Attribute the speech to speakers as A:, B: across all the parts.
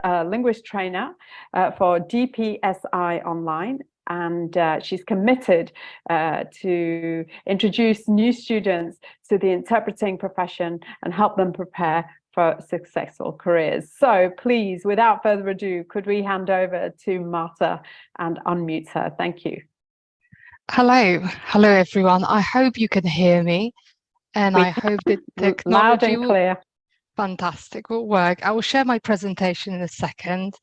A: a linguist trainer for DPSI Online, and she's committed to introduce new students to the interpreting profession and help them prepare for successful careers. So please, without further ado, could we hand over to Marta and unmute her? Thank you.
B: Hello everyone. I hope you can hear me, and I hope that technology
A: loud and clear.
B: Fantastic, will work. I will share my presentation in a second.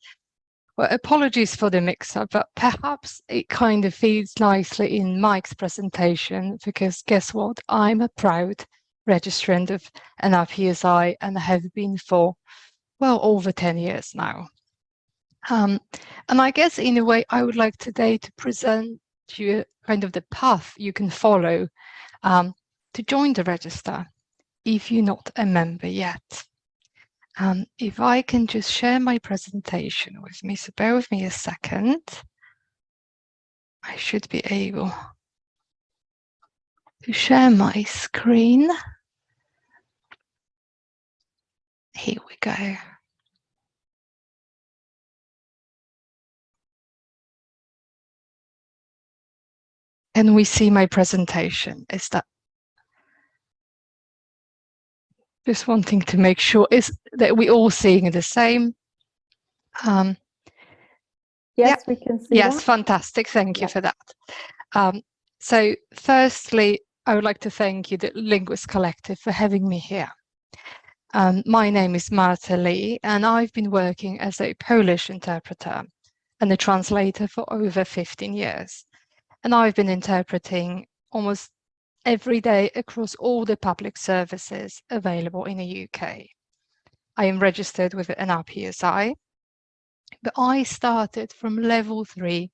B: Well, apologies for the mix-up, but perhaps it kind of feeds nicely in Mike's presentation, because guess what? I'm a proud registrant of NRPSI and have been for, well, over 10 years now. And I guess in a way I would like today to present to you kind of the path you can follow to join the register if you're not a member yet. If I can just share my presentation with me, so bear with me a second. I should be able to share my screen. Here we go. Can we see my presentation? Is that just wanting to make sure is that we all seeing the same?
A: Yes, yeah. We can see
B: yes,
A: that.
B: Fantastic. Thank you for that. So firstly, I would like to thank you, the Linguist Collective, for having me here. My name is Marta Leigh, and I've been working as a Polish interpreter and a translator for over 15 years. And I've been interpreting almost every day across all the public services available in the UK. I am registered with NRPSI, but I started from level 3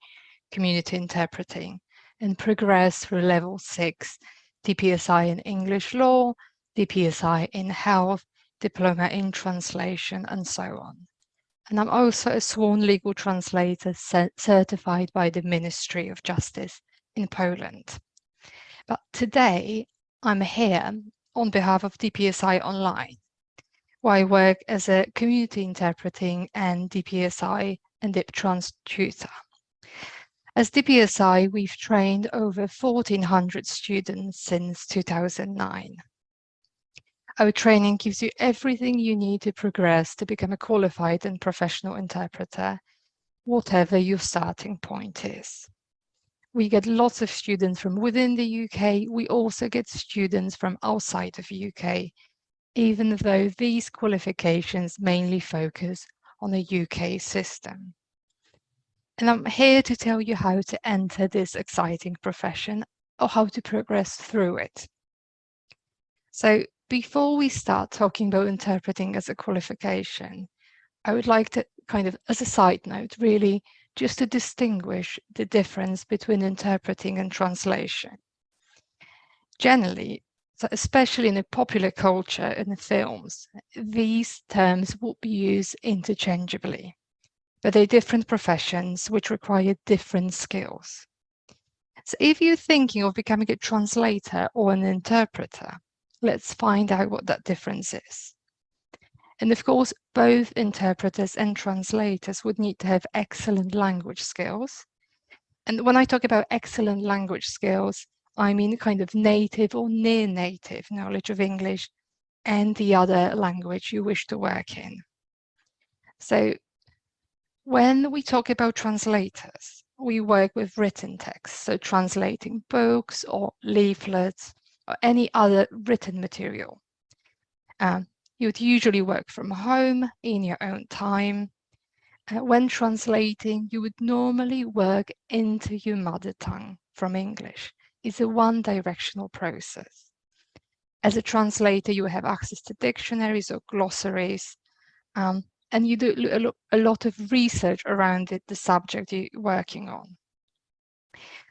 B: community interpreting and progressed through level 6 DPSI in English law, DPSI in health, diploma in translation, and so on. And I'm also a Sworn Legal Translator certified by the Ministry of Justice in Poland. But today I'm here on behalf of DPSI Online, where I work as a community interpreting and DPSI and DipTrans tutor. As DPSI, we've trained over 1,400 students since 2009. Our training gives you everything you need to progress to become a qualified and professional interpreter, whatever your starting point is. We get lots of students from within the UK. We also get students from outside of the UK, even though these qualifications mainly focus on the UK system. And I'm here to tell you how to enter this exciting profession or how to progress through it. So before we start talking about interpreting as a qualification, I would like to kind of, as a side note, really just to distinguish the difference between interpreting and translation. Generally, so especially in the popular culture and the films, these terms will be used interchangeably, but they're different professions which require different skills. So if you're thinking of becoming a translator or an interpreter, let's find out what that difference is. And of course, both interpreters and translators would need to have excellent language skills. And when I talk about excellent language skills, I mean kind of native or near native knowledge of English and the other language you wish to work in. So when we talk about translators, we work with written text, so translating books or leaflets or any other written material. You would usually work from home in your own time. When translating, you would normally work into your mother tongue from English. It's a one-directional process. As a translator, you have access to dictionaries or glossaries, and you do a lot of research around the subject you're working on.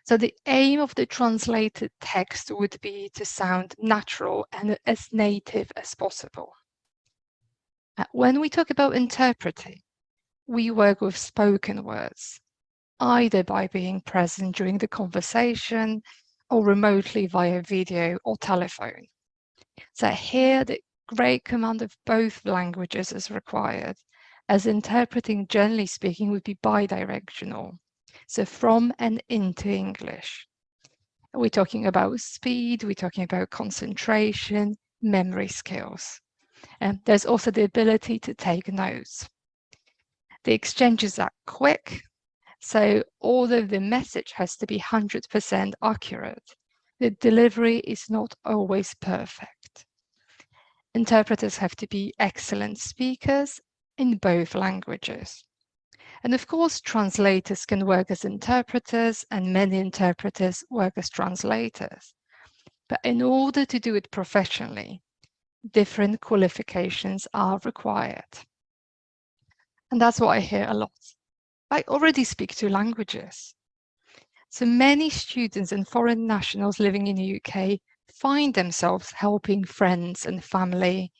B: So the aim of the translated text would be to sound natural and as native as possible. When we talk about interpreting, we work with spoken words, either by being present during the conversation or remotely via video or telephone. So here the great command of both languages is required, as interpreting, generally speaking, would be bidirectional. So from and into English. We're talking about speed, we're talking about concentration, memory skills. And there's also the ability to take notes. The exchanges are quick, so although the message has to be 100% accurate, the delivery is not always perfect. Interpreters have to be excellent speakers in both languages. And of course, translators can work as interpreters, and many interpreters work as translators. But in order to do it professionally, different qualifications are required. And that's what I hear a lot. I already speak 2 languages. So many students and foreign nationals living in the UK find themselves helping friends and family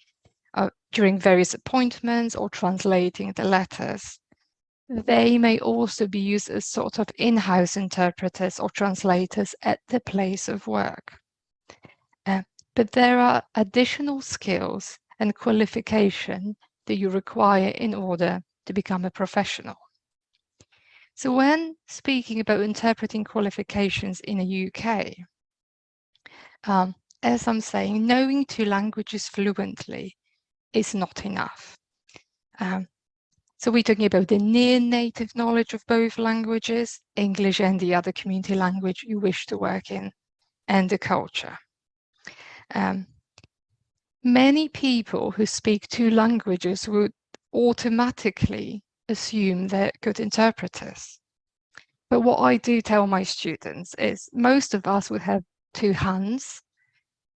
B: during various appointments or translating the letters. They may also be used as sort of in-house interpreters or translators at the place of work. But there are additional skills and qualification that you require in order to become a professional. So when speaking about interpreting qualifications in the UK, as I'm saying, knowing 2 languages fluently is not enough. So we're talking about the near native knowledge of both languages, English and the other community language you wish to work in, and the culture. Many people who speak 2 languages would automatically assume they're good interpreters. But what I do tell my students is most of us would have 2 hands,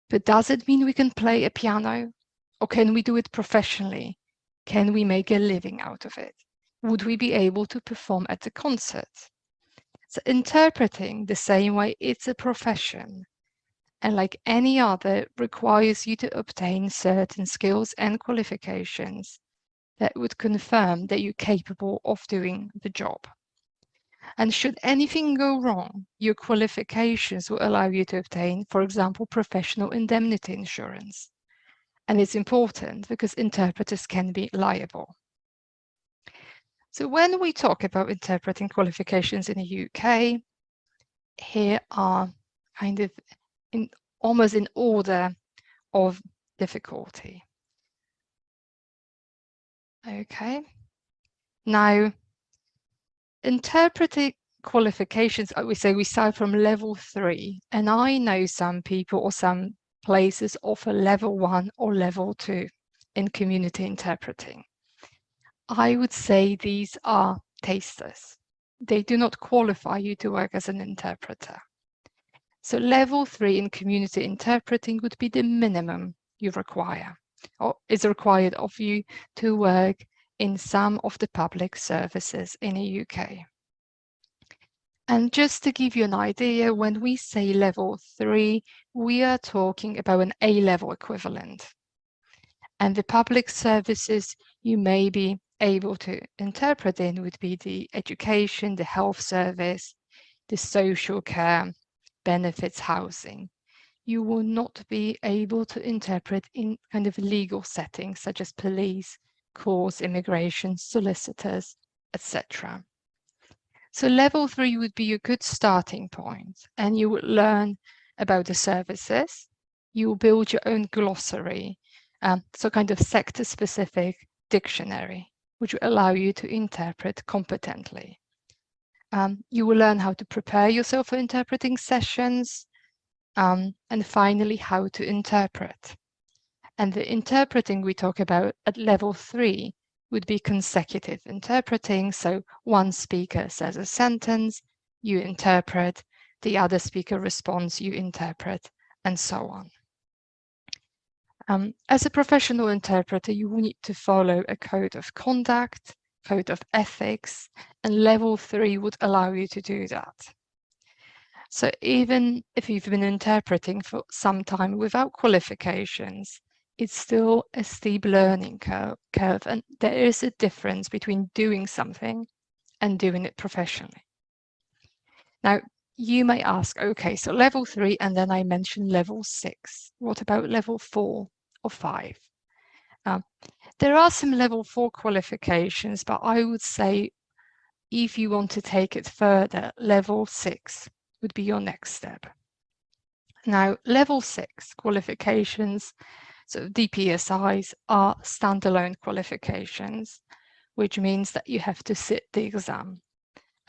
B: but does it mean we can play a piano? Or can we do it professionally? Can we make a living out of it? Would we be able to perform at a concert? So interpreting the same way, it's a profession. And like any other, requires you to obtain certain skills and qualifications that would confirm that you're capable of doing the job. And should anything go wrong, your qualifications will allow you to obtain, for example, professional indemnity insurance. And it's important because interpreters can be liable. So when we talk about interpreting qualifications in the UK, here are kind of almost in order of difficulty. Okay. Now, interpreting qualifications, we say we start from level 3, and I know some people or some places offer level 1 or level 2 in community interpreting. I would say these are tasters. They do not qualify you to work as an interpreter. So level 3 in community interpreting would be the minimum you require, or is required of you to work in some of the public services in the UK. And just to give you an idea, when we say level 3, we are talking about an A-level equivalent. And the public services you may be able to interpret in would be the education, the health service, the social care, benefits, housing. You will not be able to interpret in kind of legal settings such as police, courts, immigration, solicitors, etc. So level 3 would be a good starting point, and you would learn about the services. You will build your own glossary, so kind of sector-specific dictionary, which will allow you to interpret competently. You will learn how to prepare yourself for interpreting sessions, and finally, how to interpret. And the interpreting we talk about at level 3 would be consecutive interpreting. So one speaker says a sentence, you interpret, the other speaker responds, you interpret, and so on. As a professional interpreter, you will need to follow a code of conduct, code of ethics, and level 3 would allow you to do that. So even if you've been interpreting for some time without qualifications, it's still a steep learning curve, and there is a difference between doing something and doing it professionally. Now, you may ask, okay, so level 3, and then I mentioned level 6. What about level 4 or 5? There are some level 4 qualifications, but I would say if you want to take it further, level 6 would be your next step. Now, level 6 qualifications, so DPSIs, are standalone qualifications, which means that you have to sit the exam.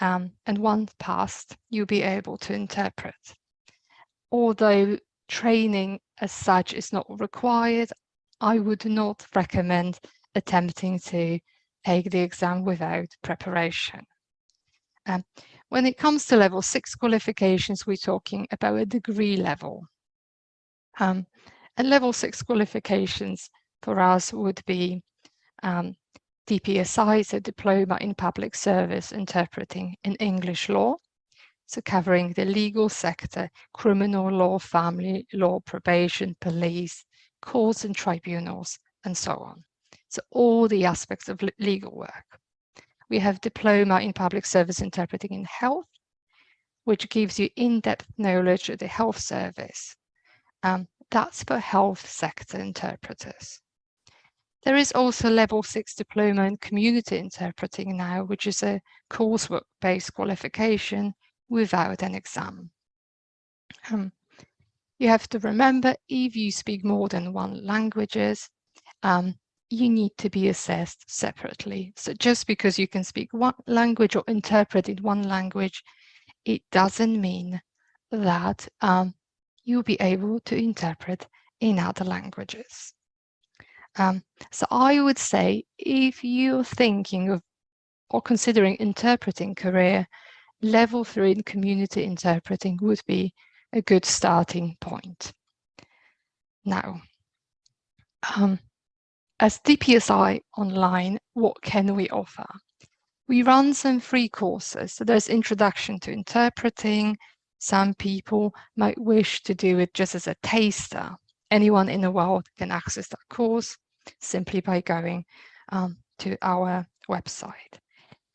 B: And once passed, you'll be able to interpret. Although training as such is not required, I would not recommend attempting to take the exam without preparation. When it comes to level 6 qualifications, we're talking about a degree level. And level 6 qualifications for us would be DPSI, so Diploma in Public Service Interpreting in English Law, so covering the legal sector, criminal law, family law, probation, police, courts and tribunals, and so on. So all the aspects of legal work. We have Diploma in Public Service Interpreting in Health, which gives you in-depth knowledge of the health service. That's for health sector interpreters. There is also level 6 diploma in community interpreting now, which is a coursework-based qualification without an exam. You have to remember, if you speak more than one languages, you need to be assessed separately. So just because you can speak one language or interpret in one language, it doesn't mean that you'll be able to interpret in other languages. So I would say if you're thinking of or considering interpreting career, level 3 in community interpreting would be a good starting point. Now, as DPSI Online, what can we offer? We run some free courses. So there's Introduction to Interpreting. Some people might wish to do it just as a taster. Anyone in the world can access that course simply by going to our website.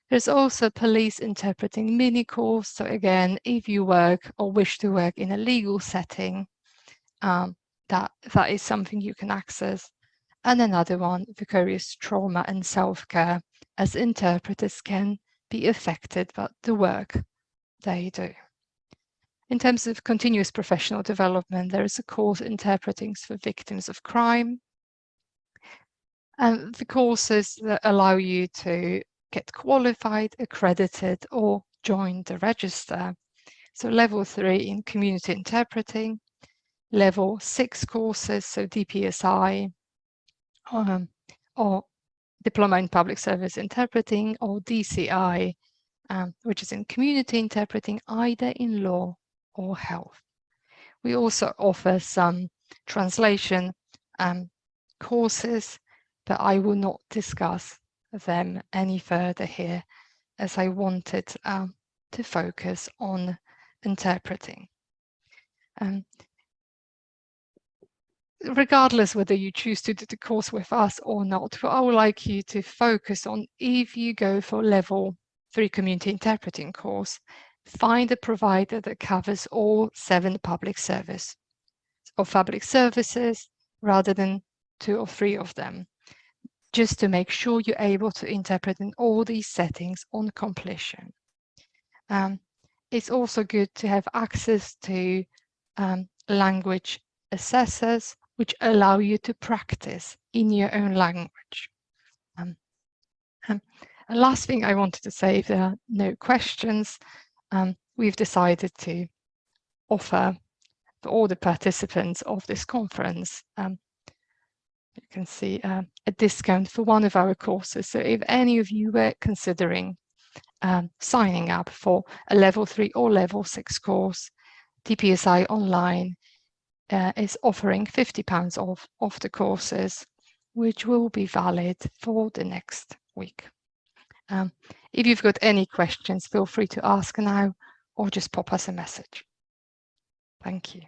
B: There's also Police Interpreting mini course. So again, if you work or wish to work in a legal setting, that is something you can access. And another one, Vicarious Trauma and Self-Care, as interpreters can be affected by the work they do. In terms of continuous professional development, there is a course, Interpreting for Victims of Crime. And the courses that allow you to get qualified, accredited, or join the register. So level 3 in community interpreting, level 6 courses, so DPSI, or Diploma in Public Service Interpreting, or DCI, which is in community interpreting, either in law or health. We also offer some translation courses, but I will not discuss them any further here, as I wanted to focus on interpreting. Regardless whether you choose to do the course with us or not, what I would like you to focus on, if you go for level 3 community interpreting course, find a provider that covers all 7 public services rather than 2 or 3 of them, just to make sure you're able to interpret in all these settings on completion. It's also good to have access to language assessors, which allow you to practice in your own language. The last thing I wanted to say, if there are no questions, we've decided to offer for all the participants of this conference, you can see a discount for one of our courses. So if any of you were considering signing up for a level 3 or level 6 course, DPSI Online is offering £50 off the courses, which will be valid for the next week. If you've got any questions, feel free to ask now or just pop us a message. Thank you.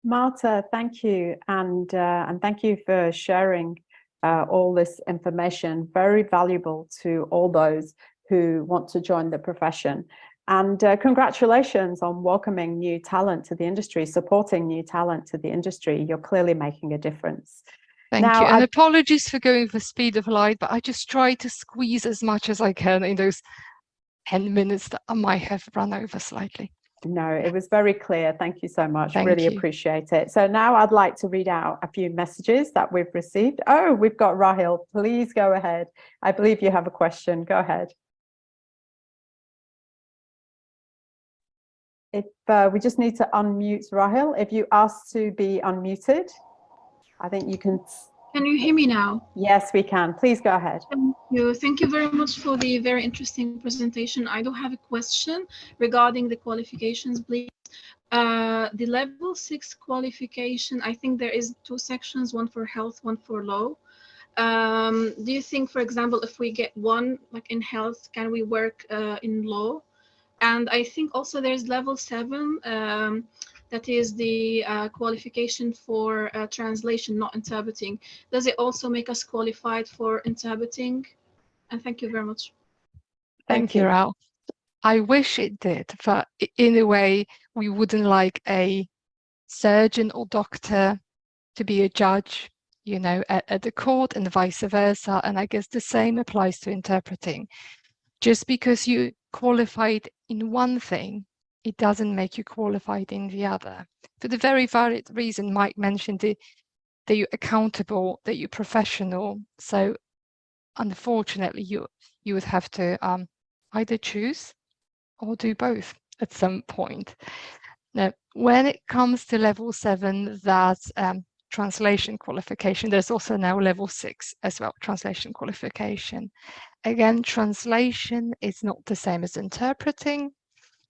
A: Marta, thank you, and thank you for sharing all this information. Very valuable to all those who want to join the profession. And congratulations on welcoming new talent to the industry, supporting new talent to the industry. You're clearly making a difference.
B: Thank you. And apologies for going for speed of light, but I just try to squeeze as much as I can in those 10 minutes that I might have run over slightly.
A: No, it was very clear. Thank you so much.
B: Thank
A: really
B: you.
A: Appreciate it. So now I'd like to read out a few messages that we've received. Oh, we've got Rahil. Please go ahead. I believe you have a question. Go ahead. If we just need to unmute Rahil. If you ask to be unmuted, I think you can.
C: Can you hear me now?
A: Yes, we can. Please go ahead.
C: Thank you. Thank you very much for the very interesting presentation. I do have a question regarding the qualifications, please. The level 6 qualification, I think there is 2 sections, one for health, one for law. Do you think, for example, if we get one, like in health, can we work in law? And I think also there's level 7, that is the qualification for translation, not interpreting. Does it also make us qualified for interpreting? And thank you very much.
B: Thank you, Rao. I wish it did, but in a way, we wouldn't like a surgeon or doctor to be a judge, you know, at the court and vice versa. And I guess the same applies to interpreting. Just because you qualified in one thing, it doesn't make you qualified in the other. For the very valid reason Mike mentioned, that you're accountable, that you're professional. So unfortunately, you would have to either choose or do both at some point. Now, when it comes to level 7, that's translation qualification, there's also now level 6 as well, translation qualification. Again, translation is not the same as interpreting.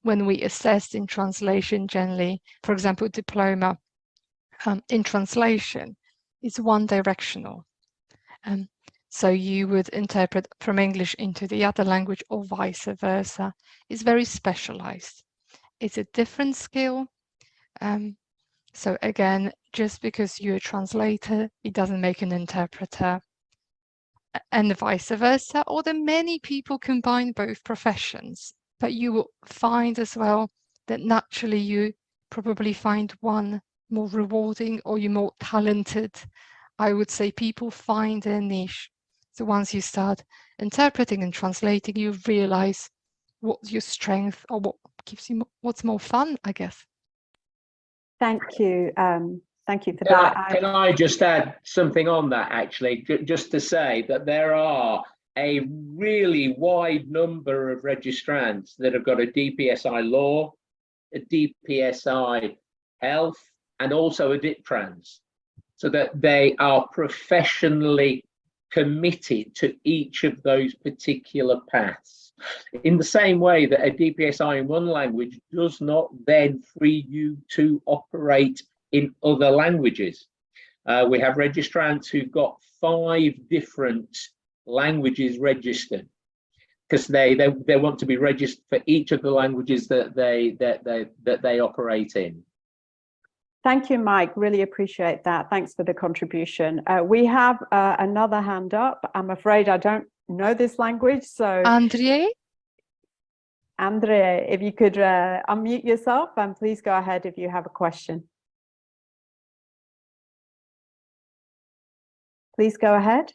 B: When we assess in translation, generally, for example, diploma in translation is one directional. So you would interpret from English into the other language or vice versa. It's very specialized. It's a different skill. So again, just because you're a translator, it doesn't make an interpreter, and vice versa. Or the many people combine both professions, but you will find as well that naturally you probably find one more rewarding or you're more talented. I would say people find their niche. So once you start interpreting and translating, you realize what's your strength or what gives you what's more fun, I guess.
A: Thank you. Thank you for that.
D: Can I just add something on that, actually, just to say that there are a really wide number of registrants that have got a DPSI law, a DPSI health, and also a DipTrans, so that they are professionally committed to each of those particular paths. In the same way that a DPSI in one language does not then free you to operate in other languages. We have registrants who've got 5 different languages registered because they want to be registered for each of the languages that they operate in.
A: Thank you, Mike. Really appreciate that. Thanks for the contribution. We have another hand up. I'm afraid I don't know this language, so
B: Andre,
A: if you could unmute yourself and please go ahead if you have a question. Please go ahead.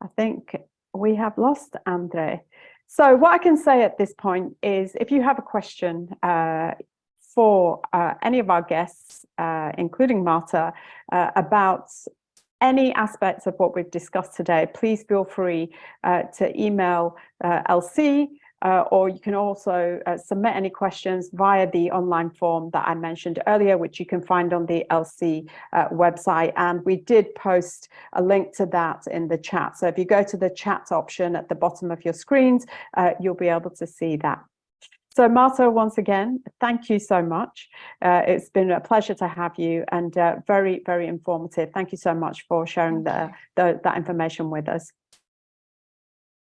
A: I think we have lost Andre. So what I can say at this point is if you have a question for any of our guests, including Marta, about any aspects of what we've discussed today, please feel free to email LC, or you can also submit any questions via the online form that I mentioned earlier, which you can find on the LC website. And we did post a link to that in the chat. So if you go to the chat option at the bottom of your screens, you'll be able to see that. So Marta, once again, thank you so much. It's been a pleasure to have you and very, very informative. Thank you so much for sharing that information with us.